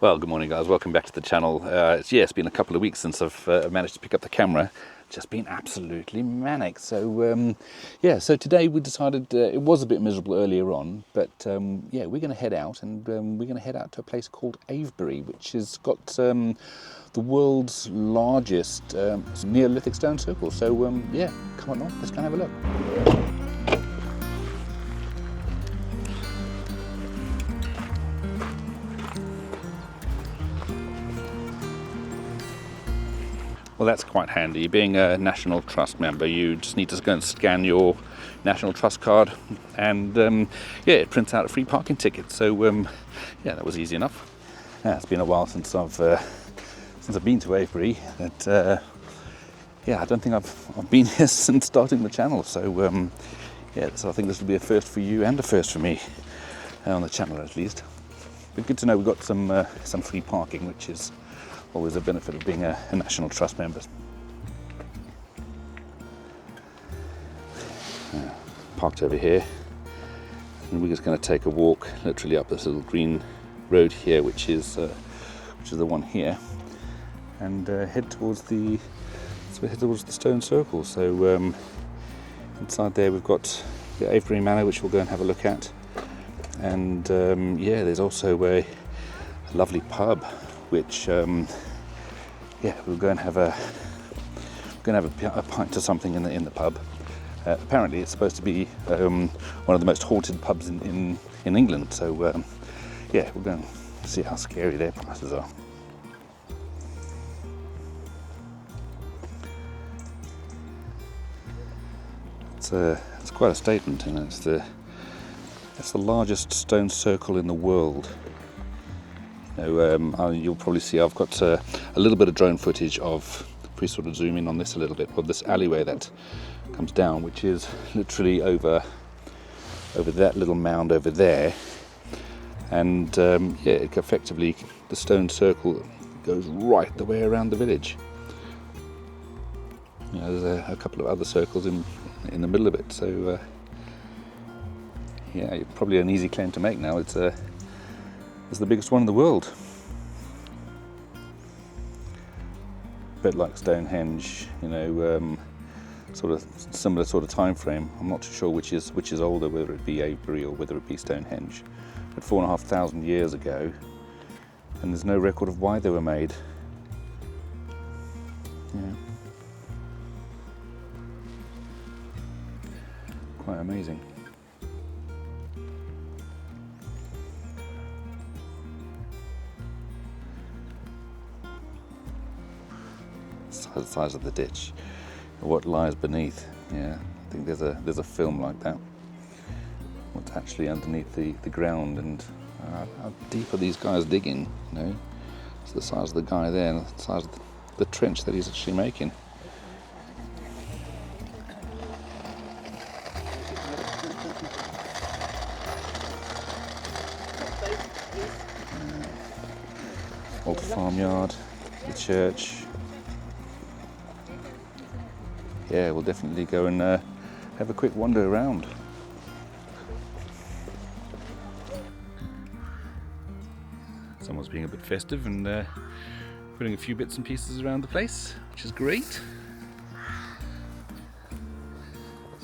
Well, good morning guys, welcome back to the channel. It's been a couple of weeks since I've managed to pick up the camera. Just been absolutely manic. So so today we decided, it was a bit miserable earlier on, but we're going to head out, and we're going to head out to a place called Avebury, which has got the world's largest Neolithic stone circle. So come on, let's go and have a look. Well, that's quite handy. Being a National Trust member, you just need to go and scan your National Trust card, and it prints out a free parking ticket. So that was easy enough. It's been a while since I've been to Avebury. I don't think I've been here since starting the channel. So so I think this will be a first for you and a first for me on the channel at least. But good to know we've got some free parking, which is always a benefit of being a National Trust member. Parked over here, and we're just going to take a walk literally up this little green road here, which is the one here, and head towards the stone circle. So inside there we've got the Avebury Manor, which we'll go and have a look at, and there's also a lovely pub, which we'll go and have a pint or something in the pub. Apparently it's supposed to be one of the most haunted pubs in England, so we'll go and see how scary their prices are. It's quite a statement, and it's the largest stone circle in the world. You'll probably see I've got a little bit of drone footage of, if we sort of zoom in on this a little bit, of this alleyway that comes down, which is literally over that little mound over there, and effectively the stone circle goes right the way around the village. There's a couple of other circles in the middle of it, so probably an easy claim to make now. It's the biggest one in the world. A bit like Stonehenge, sort of similar sort of time frame. I'm not too sure which is older, whether it be Avebury or whether it be Stonehenge. But 4,500 years ago, and there's no record of why they were made. Quite amazing. The size of the ditch, what lies beneath. I think there's a film like that. What's actually underneath the ground, and how deep are these guys digging? It's the size of the guy there, and the size of the trench that he's actually making. Old farmyard, the church. We'll definitely go and have a quick wander around. Someone's being a bit festive and putting a few bits and pieces around the place, which is great.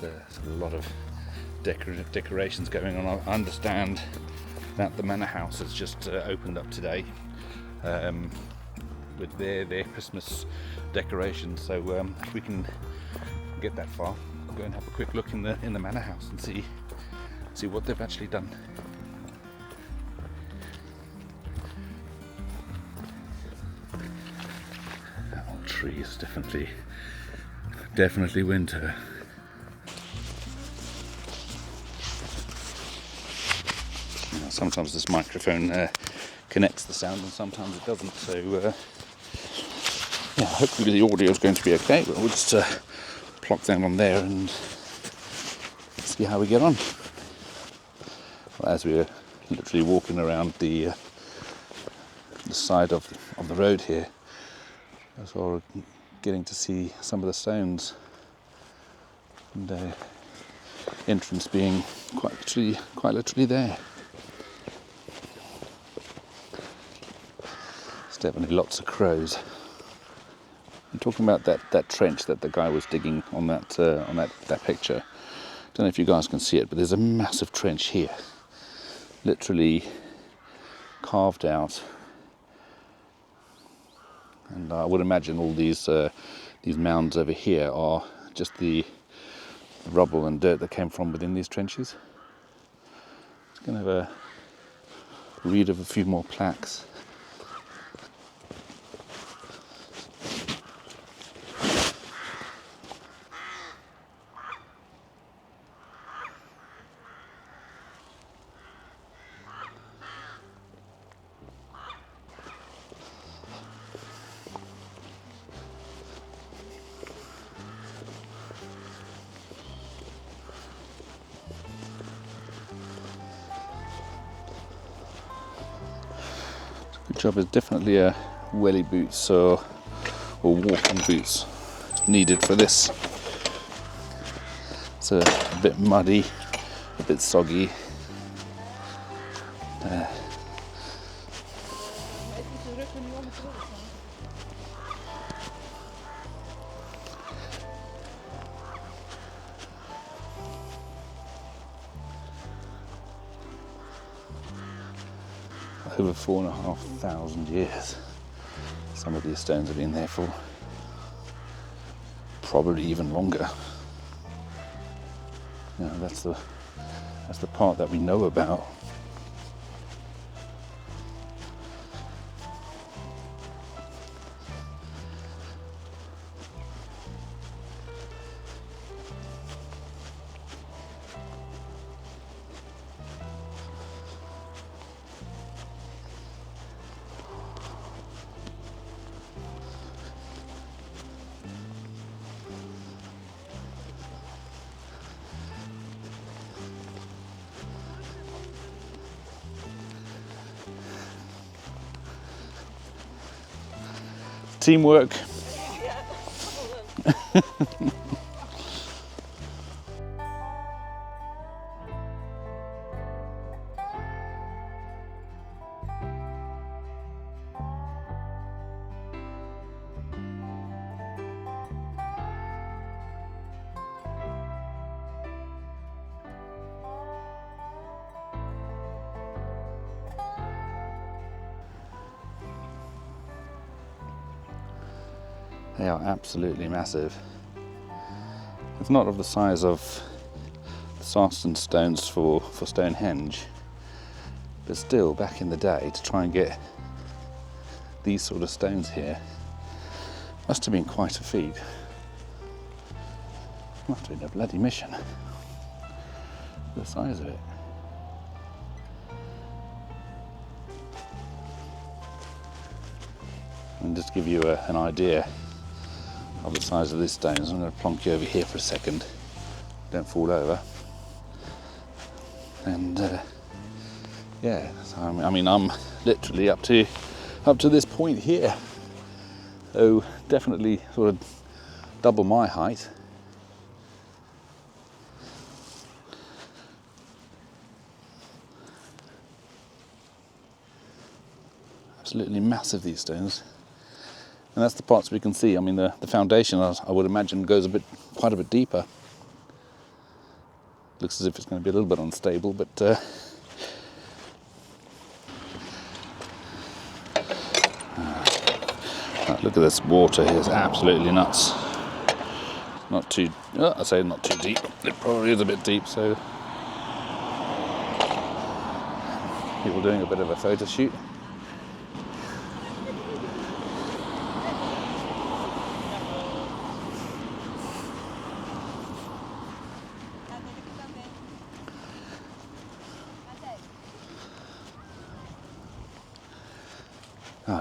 There's a lot of decorations going on. I understand that the manor house has just opened up today with their Christmas decorations. So if we can get that far, we'll go and have a quick look in the manor house and see what they've actually done. That old tree is definitely winter. Sometimes this microphone connects the sound and sometimes it doesn't, so hopefully the audio is going to be okay, but we'll just plop them on there and see how we get on. Well, as we're literally walking around the side of the road here, as well, getting to see some of the stones, and entrance being quite literally there. Definitely lots of crows. I'm talking about that trench that the guy was digging on that picture. Don't know if you guys can see it, but there's a massive trench here, literally carved out. And I would imagine all these mounds over here are just the rubble and dirt that came from within these trenches. Just going to have a read of a few more plaques. Good job, is definitely a welly boots or walking boots needed for this. It's a bit muddy, a bit soggy. Over 4,500 years. Some of these stones have been there for probably even longer. You know, that's the part that we know about. Teamwork. They are absolutely massive. It's not of the size of the sarsen stones for Stonehenge, but still, back in the day, to try and get these sort of stones here must have been quite a feat. Must have been a bloody mission, the size of it. And just to give you an idea of the size of this stone, so I'm going to plonk you over here for a second, don't fall over. And yeah, so I mean I'm literally up to this point here, so definitely sort of double my height. Absolutely massive, these stones. And that's the parts we can see. I mean, the foundation, I would imagine, goes quite a bit deeper. Looks as if it's going to be a little bit unstable, but look at this water here, it's absolutely nuts. Not too, I say not too deep. It probably is a bit deep, so people doing a bit of a photo shoot.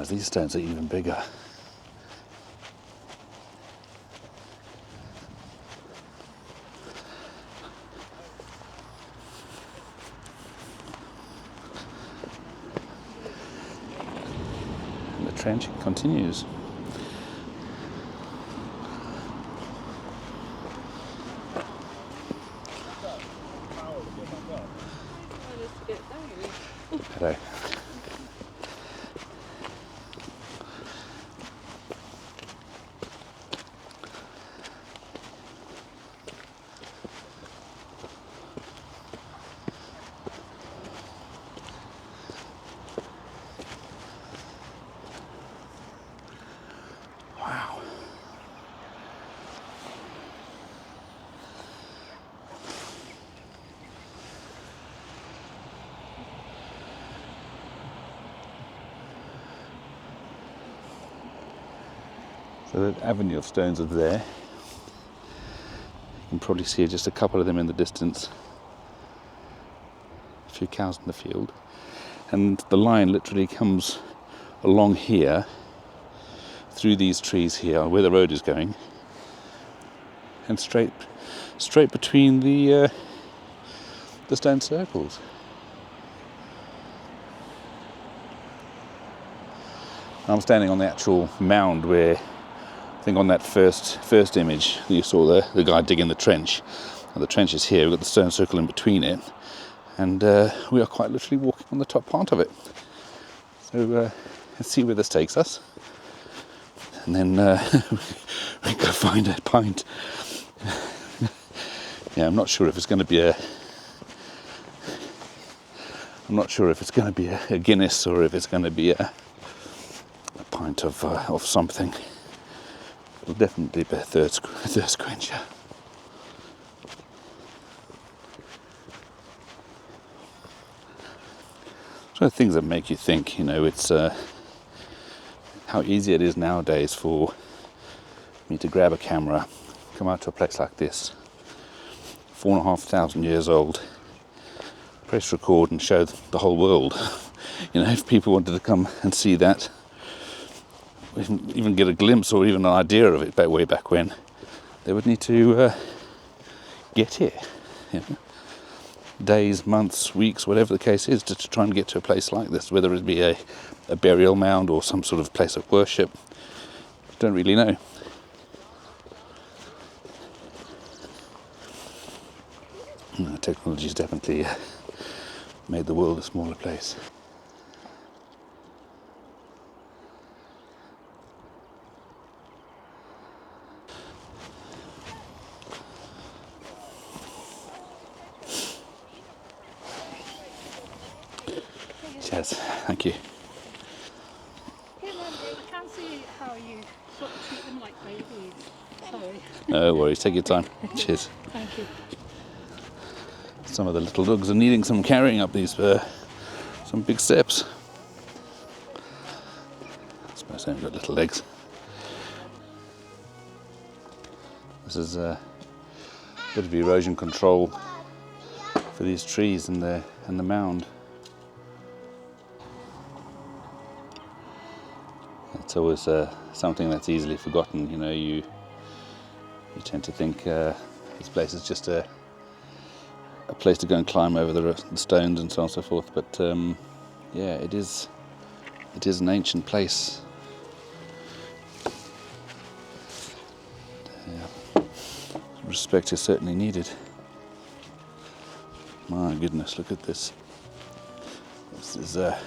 These stones are even bigger. And the trench continues. Hello. So that avenue of stones are there. You can probably see just a couple of them in the distance. A few cows in the field. And the line literally comes along here, through these trees here, where the road is going, and straight between the stone circles. I'm standing on the actual mound where, I think on that first image you saw the guy digging the trench. And the trench is here. We've got the stone circle in between it, and we are quite literally walking on the top part of it. So let's see where this takes us, and then we go find a pint. Yeah, I'm not sure if it's going to be a Guinness or if it's going to be a pint of something. It'll definitely be a thirst quencher. So things that make you think, it's how easy it is nowadays for me to grab a camera, come out to a place like this, 4,500 years old, press record and show the whole world. If people wanted to come and see that, even get a glimpse or even an idea of it way back when, they would need to get here. Days, months, weeks, whatever the case is, to try and get to a place like this, whether it be a burial mound or some sort of place of worship. Don't really know. Technology's definitely made the world a smaller place. Cheers, thank you. I can't see how you sort of treat them like babies. Sorry. No worries, take your time. Cheers. Thank you. Some of the little dogs are needing some carrying up these some big steps. I suppose they've got little legs. This is a bit of erosion control for these trees and the mound. It's always something that's easily forgotten. You tend to think this place is just a place to go and climb over the stones and so on and so forth. But yeah, it is an ancient place. Respect is certainly needed. My goodness, look at this. This is a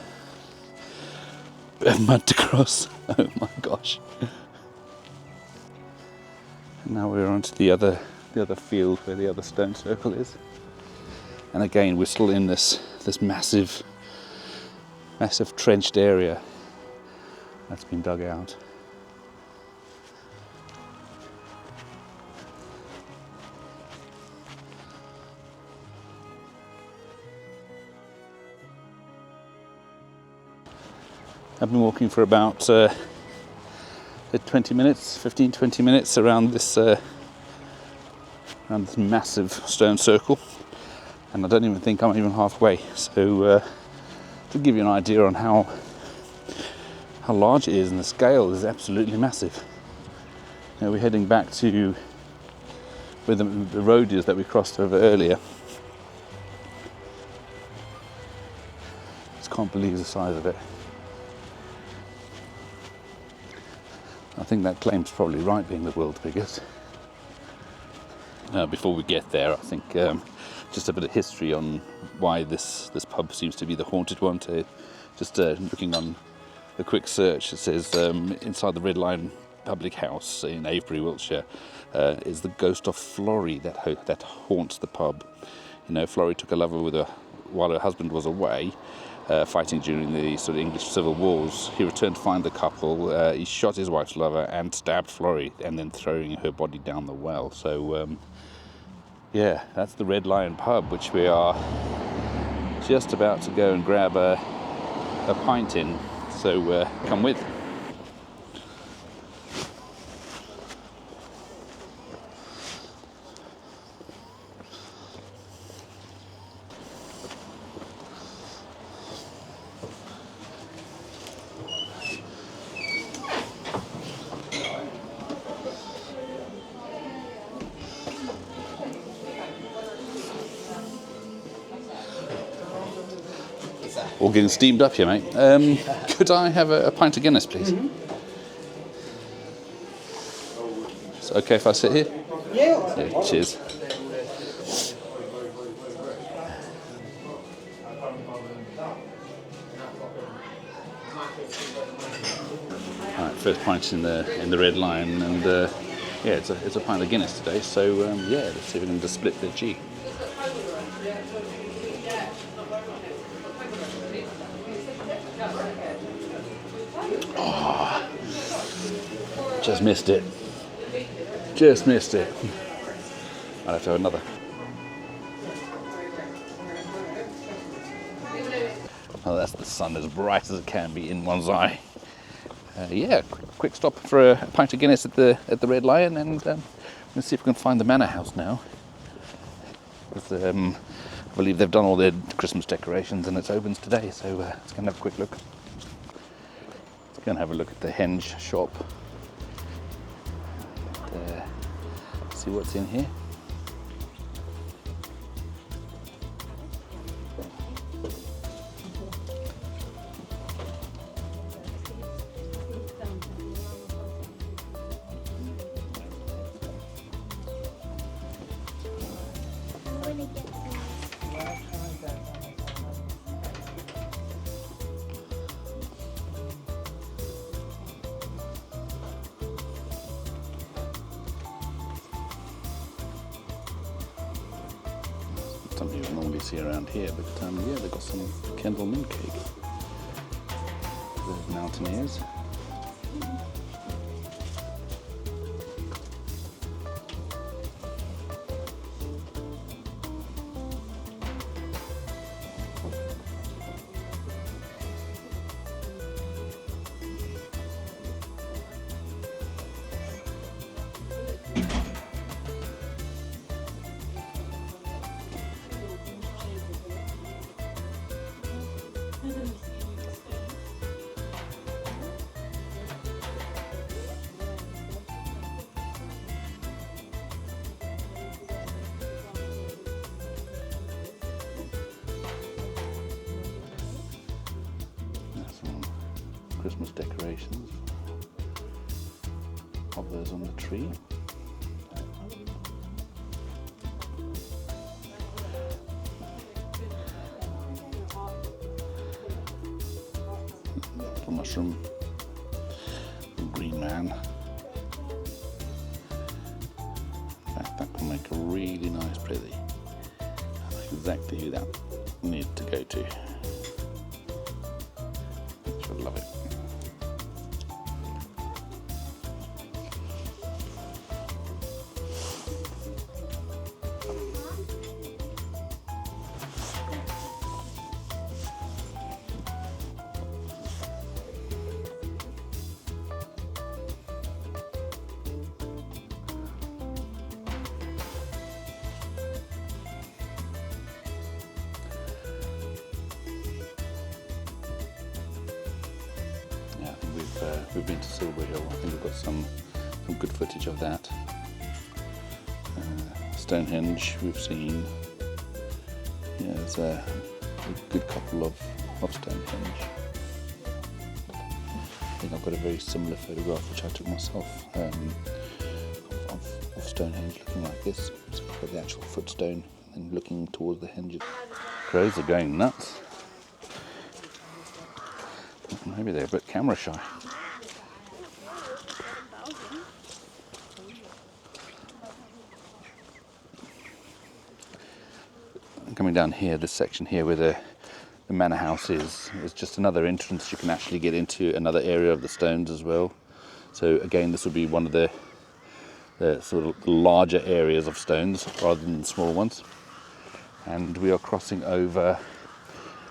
bit of mud to cross. Oh my gosh. And now we're onto the other field where the other stone circle is. And again, we're still in this massive trenched area that's been dug out. I've been walking for about 20 minutes around this massive stone circle, and I don't even think I'm even halfway. So to give you an idea on how large it is, and the scale is absolutely massive. We're heading back to where the road is that we crossed over earlier. Just can't believe the size of it. I think that claim's probably right, being the world's biggest. Before we get there, I think just a bit of history on why this pub seems to be the haunted one. Just looking on a quick search, it says inside the Red Lion public house in Avebury, Wiltshire, is the ghost of Florrie that haunts the pub. Florrie took a lover while her husband was away, fighting during the sort of English civil wars. He returned to find the couple. He shot his wife's lover and stabbed Florrie, and then throwing her body down the well. So yeah, that's the Red Lion pub, which we are just about to go and grab a pint in. So come with. All getting steamed up here, mate. Could I have a pint of Guinness, please? It's okay if I sit here? Yeah, cheers. Alright, first pint in the Red Lion, and yeah, it's a pint of Guinness today. So yeah, let's see if we can just split the G. Oh, just missed it. Just missed it. I'll have to have another. Oh, that's the sun as bright as it can be in one's eye. Yeah, quick stop for a pint of Guinness at the Red Lion, and let's see if we can find the manor house now. I believe they've done all their Christmas decorations and it opens today, so let's go and have a quick look. Let's go and have a look at the henge shop. See what's in here. Something you normally see around here, but yeah, they've got some Kendal mint cake. The mountaineers. Christmas decorations of those on the tree. Little mushroom, green man. In fact, that can make a really nice pretty. That's exactly who that needs to go to. I love it. We've been to Silver Hill. I think we've got some good footage of that. Stonehenge we've seen. Yeah, there's a good couple of Stonehenge. I think I've got a very similar photograph which I took myself of Stonehenge looking like this. So we've got the actual footstone and looking towards the henges. Crows are going nuts. Maybe they're a bit camera shy. Coming down here, this section here where the manor house is just another entrance. You can actually get into another area of the stones as well. So again, this would be one of the sort of larger areas of stones rather than the small ones. And we are crossing over,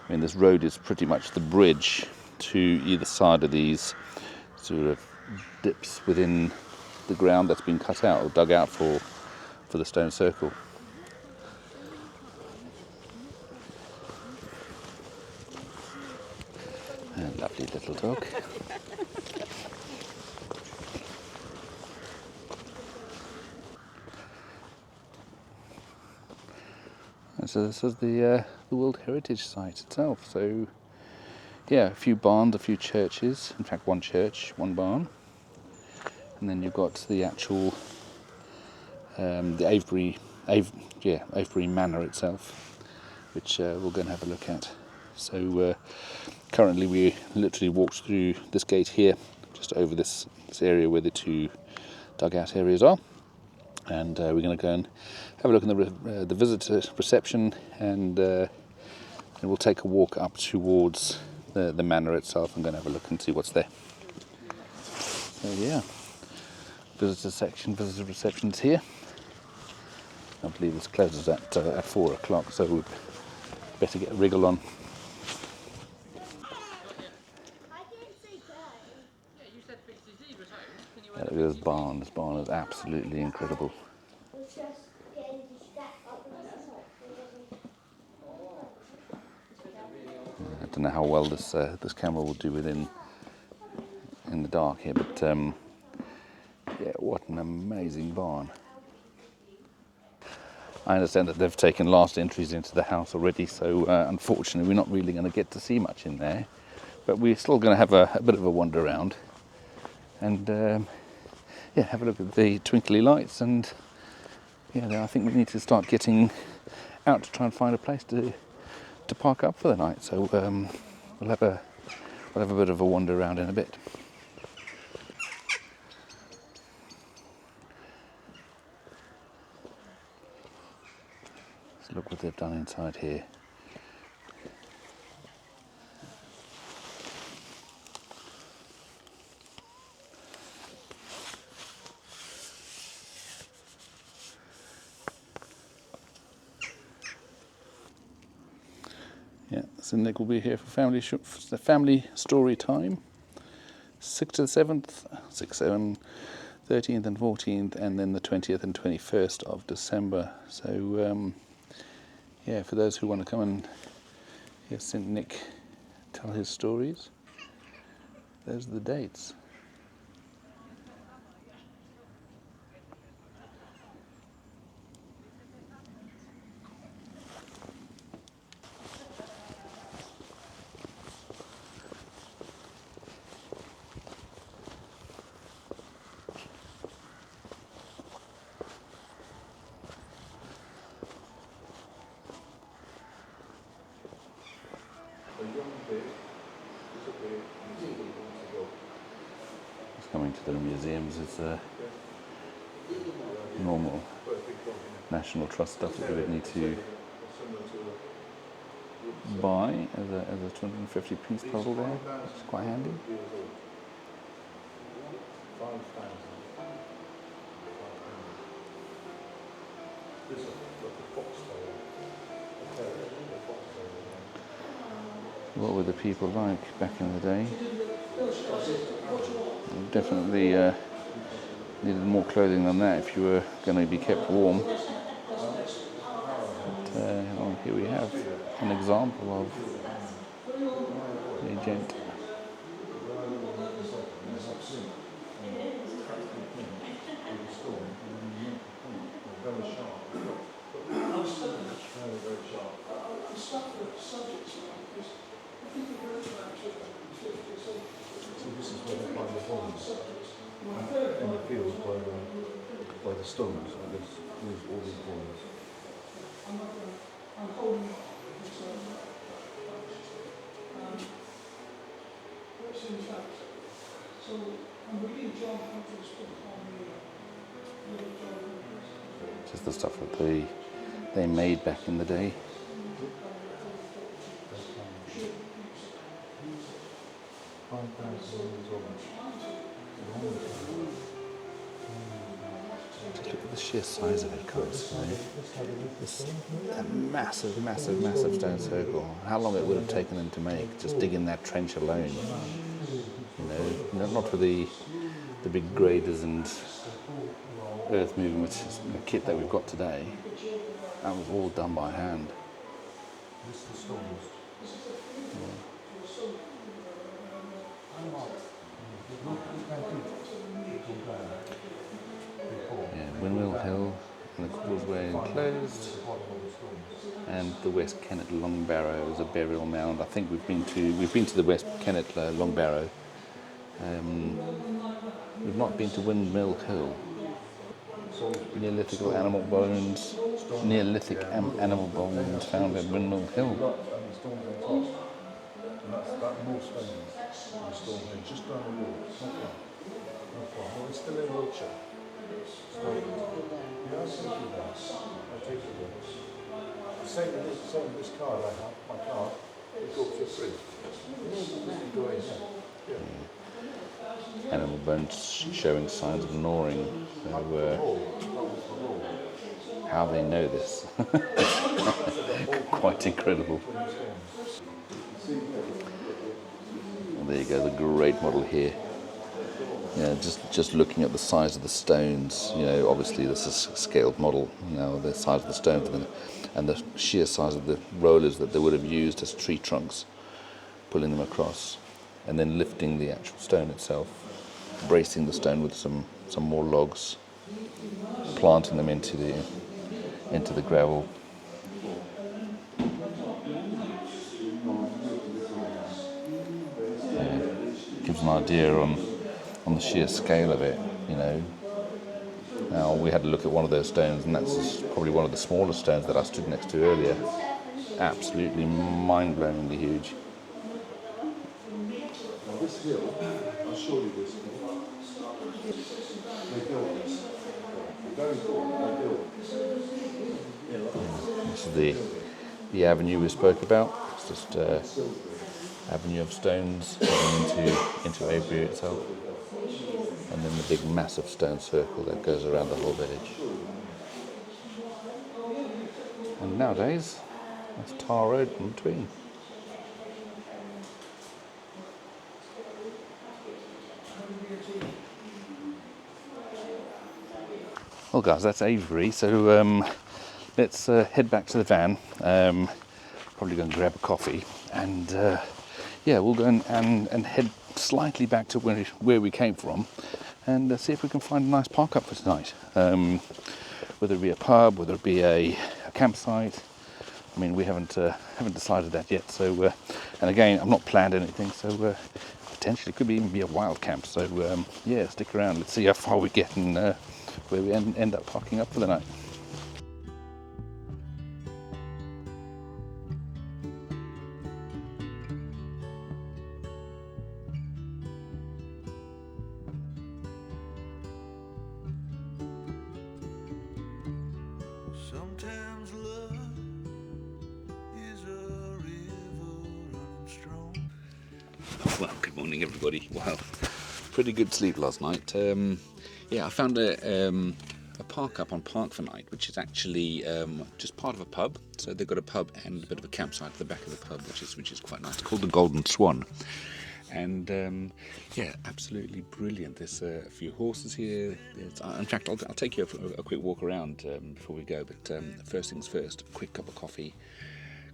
I mean, this road is pretty much the bridge to either side of these sort of dips within the ground that's been cut out or dug out for the stone circle. A lovely little dog. So this is the World Heritage Site itself. So yeah, a few barns, a few churches. In fact, one church, one barn. And then you've got the actual, the Avebury Manor itself, which we'll go and have a look at. So currently we literally walked through this gate here, just over this area where the two dugout areas are. And we're going to go and have a look in the visitor reception, and we'll take a walk up towards the manor itself and go and have a look and see what's there. So yeah, visitor reception's here. I believe this closes at 4 o'clock, so we'd better get a wriggle on. Yeah, look at this barn. This barn is absolutely incredible. I don't know how well this camera will do in the dark here, but yeah, what an amazing barn. I understand that they've taken last entries into the house already, so unfortunately we're not really going to get to see much in there, but we're still going to have a bit of a wander around and yeah, have a look at the twinkly lights. And yeah, I think we need to start getting out to try and find a place to park up for the night. So we'll have a bit of a wander around in a bit. Let's look what they've done inside here. Yeah, so Nick will be here for family story time. 6th to the 7th, 6th, 7th, 13th and 14th, and then the 20th and 21st of December. So yeah, for those who want to come and hear St. Nick tell his stories, those are the dates. Just coming to the museums is normal National Trust stuff that we would need to buy as a 250p puzzle there, which is quite handy. What were the people like back in the day? Definitely needed more clothing than that if you were going to be kept warm. But, well, here we have an example of a gent. This is where they find the bones in the fields by the stones. There's all these bones. Just the stuff that they made back in the day. Just look at the sheer size of it, guys. It's a massive stone circle. How long it would have taken them to make, just digging that trench alone. You know, not with the big graders and earth moving kit that we've got today. That was all done by hand. Yeah, Windmill Hill And the causeway enclosed. And the West Kennet Long Barrow is a burial mound. I think we've been to the West Kennet Long Barrow. We've not been to Windmill Hill. Neolithic animal bones. Neolithic animal bones found at Windmill Hill. And that's more stones in Stonehenge, just down the wall. Not far. No, it's still in Wiltshire. Yeah, I'll take you there. I'll take you there. Same with this card I have, my card. It goes for free. You go in here. Yeah. Animal bones showing signs of gnawing. So, how they know this? Quite incredible. Well, there you go, the great model here. Yeah, just looking at the size of the stones, obviously this is a scaled model, the size of the stones and the sheer size of the rollers that they would have used as tree trunks, pulling them across, and then lifting the actual stone itself, bracing the stone with some more logs, planting them into the gravel. Gives an idea on the sheer scale of it, Now, we had a look at one of those stones, and that's probably one of the smaller stones that I stood next to earlier. Absolutely mind-blowingly huge. Now this hill, I'll show you this hill. They built this. Very important, they built this. This is the avenue we spoke about. It's just avenue of stones into Avebury itself, and then the big massive stone circle that goes around the whole village. And nowadays there's tar road in between. Well guys, that's Avebury, so let's head back to the van. Probably going to grab a coffee, and we'll go and head slightly back to where we came from, and see if we can find a nice park up for tonight. Whether it be a pub, whether it be a campsite. I mean, we haven't decided that yet. So, and again, I've not planned anything. So potentially it could even be a wild camp. So stick around. Let's see how far we get and where we end up parking up for the night. Sometimes love is a river running strong. Well, good morning, everybody. Wow, pretty good sleep last night. I found a park up on Park for Night, which is actually just part of a pub. So they've got a pub and a bit of a campsite at the back of the pub, which is quite nice. It's called the Golden Swan. And absolutely brilliant. There's a few horses here. In fact, I'll take you for a quick walk around before we go. But first things first, a quick cup of coffee,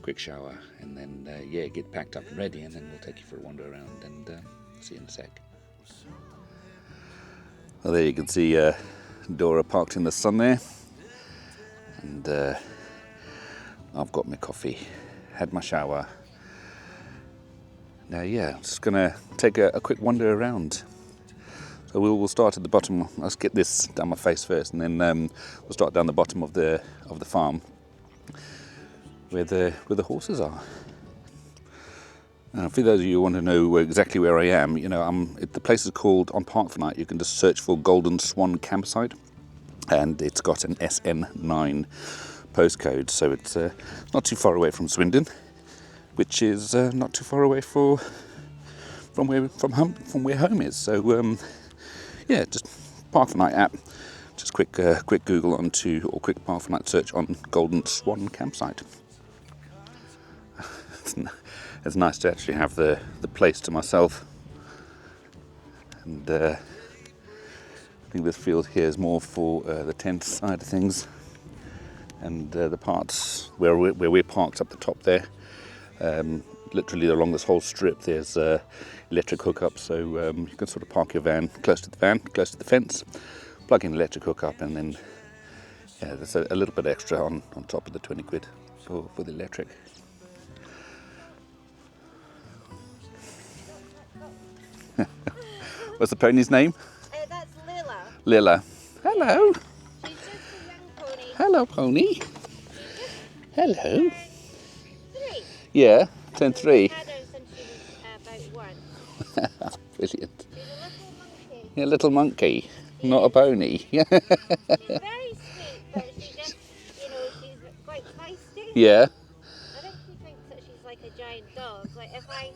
quick shower, and then get packed up and ready, and then we'll take you for a wander around and see you in a sec. Well, there you can see Dora parked in the sun there, and I've got my coffee, had my shower. Now, just going to take a quick wander around. So we'll start at the bottom. Let's get this down my face first, and then we'll start down the bottom of the farm, where the horses are. For those of you who want to know exactly where I am, the place is called, on Park for Night, you can just search for Golden Swan Campsite, and it's got an SN9 postcode, so it's not too far away from Swindon, which is not too far away from where home is. So just Park for Night app, just quick Google or quick Park for Night search on Golden Swan Campsite. It's nice to actually have the place to myself, and I think this field here is more for the tent side of things, and the parts where we're parked up the top there. Literally along this whole strip there's electric hookup, so you can sort of park your van close to the fence, plug in electric hookup, and then Yeah, there's a little bit extra on top of the 20 quid for the electric. What's the pony's name? That's Lila. Lila. Hello. She's just a young pony. Hello, pony. She's just Hello. turned 3. Yeah, turned We've 3. had her since she was about 1. Brilliant. She's a little monkey. Yeah, little monkey, not a pony. She's very sweet, but she just, she's quite feisty. Yeah. I think she thinks that she's like a giant dog. Like if I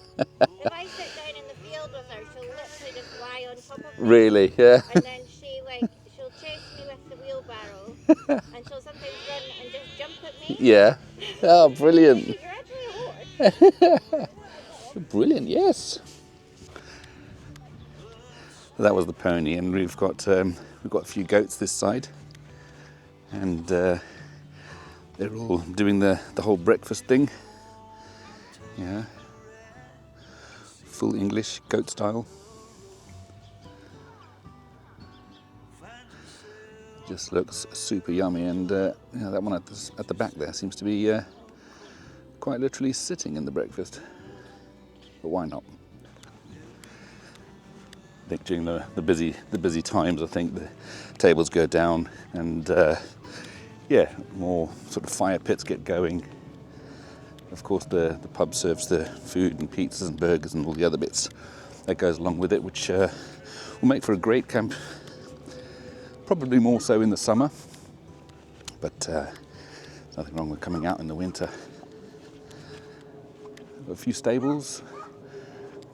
sit down in the field with her, she'll literally just lie on top of me. Really? Yeah. And then she'll chase me with the wheelbarrow, and she'll sometimes run and just jump at me. Yeah. Oh, brilliant. She's actually a horse. Brilliant. Yes. That was the pony, and we've got a few goats this side, and they're all doing the whole breakfast thing. Yeah. Full English goat style. Just looks super yummy, and that one at the back there seems to be quite literally sitting in the breakfast. But why not? I think during the busy times, I think the tables go down, and more sort of fire pits get going. Of course, the pub serves the food and pizzas and burgers and all the other bits that goes along with it, which will make for a great camp. Probably more so in the summer, but there's nothing wrong with coming out in the winter. Got a few stables.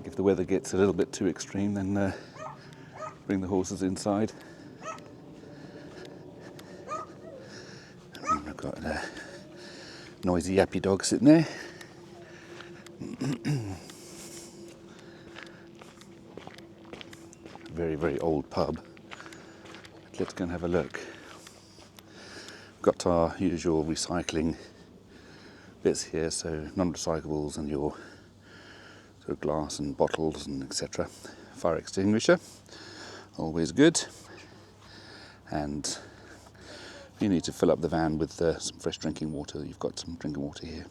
If the weather gets a little bit too extreme, then bring the horses inside. And I've got a noisy yappy dog sitting there. Very, very old pub. Let's go and have a look. We've got our usual recycling bits here, so non-recyclables and your sort of glass and bottles and etc. Fire extinguisher, always good. And if you need to fill up the van with some fresh drinking water, you've got some drinking water here.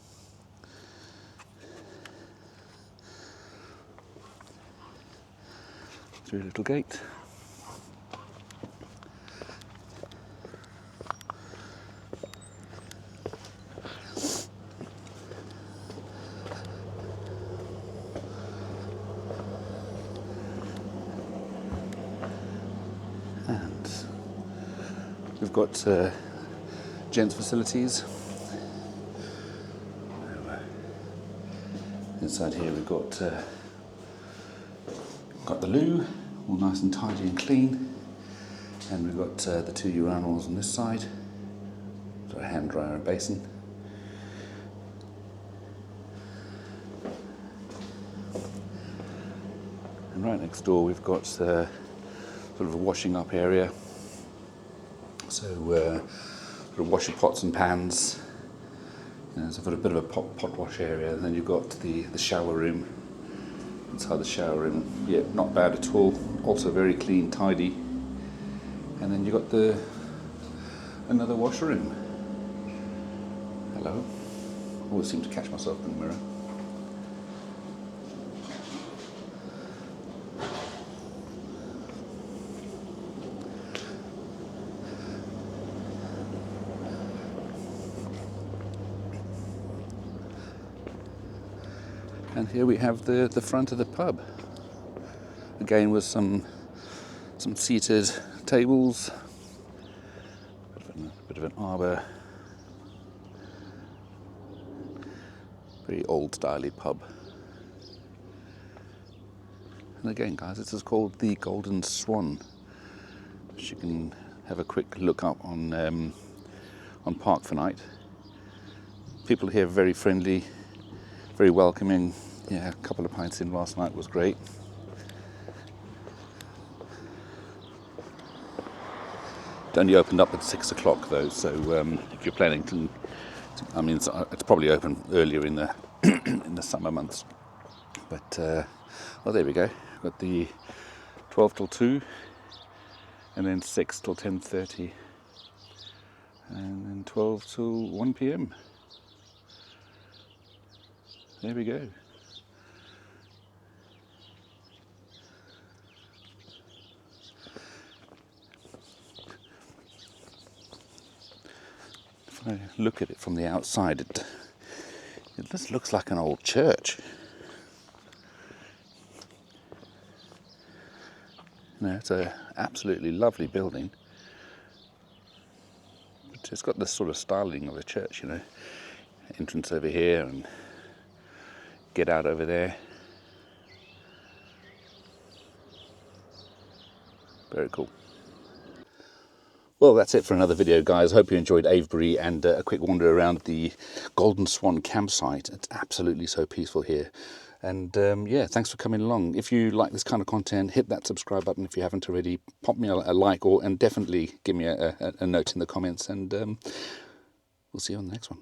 Through a little gate. We've got gents facilities. Inside here we've got the loo, all nice and tidy and clean, and we've got the 2 urinals on this side, so a hand dryer and basin. And right next door we've got sort of a washing up area. So sort of wash your pots and pans. So I've got a bit of a pot wash area, and then you've got the shower room. Inside the shower room, yeah, not bad at all. Also very clean, tidy. And then you've got another wash room. Hello. Always seem to catch myself in the mirror. And here we have the front of the pub. Again with some seated tables, bit of an arbour. Very old styley pub. And again, guys, this is called the Golden Swan, which you can have a quick look up on Park for Night. People here are very friendly, very welcoming. Yeah, a couple of pints in last night was great. It only opened up at 6 o'clock though, so if you're planning to, I mean, it's probably open earlier in the in the summer months. But well, there we go. We've got the 12 till 2, and then 6 till 10:30, And then 12 till 1 p.m. There we go. If I look at it from the outside, it just looks like an old church. You know, it's a absolutely lovely building. But it's got this sort of styling of a church, you know. Entrance over here and get out over there. Very cool. Well, that's it for another video, guys. Hope you enjoyed Avebury and a quick wander around the Golden Swan campsite. It's absolutely so peaceful here. And yeah, thanks for coming along. If you like this kind of content, hit that subscribe button if you haven't already. Pop me a like, and definitely give me a note in the comments. And we'll see you on the next one.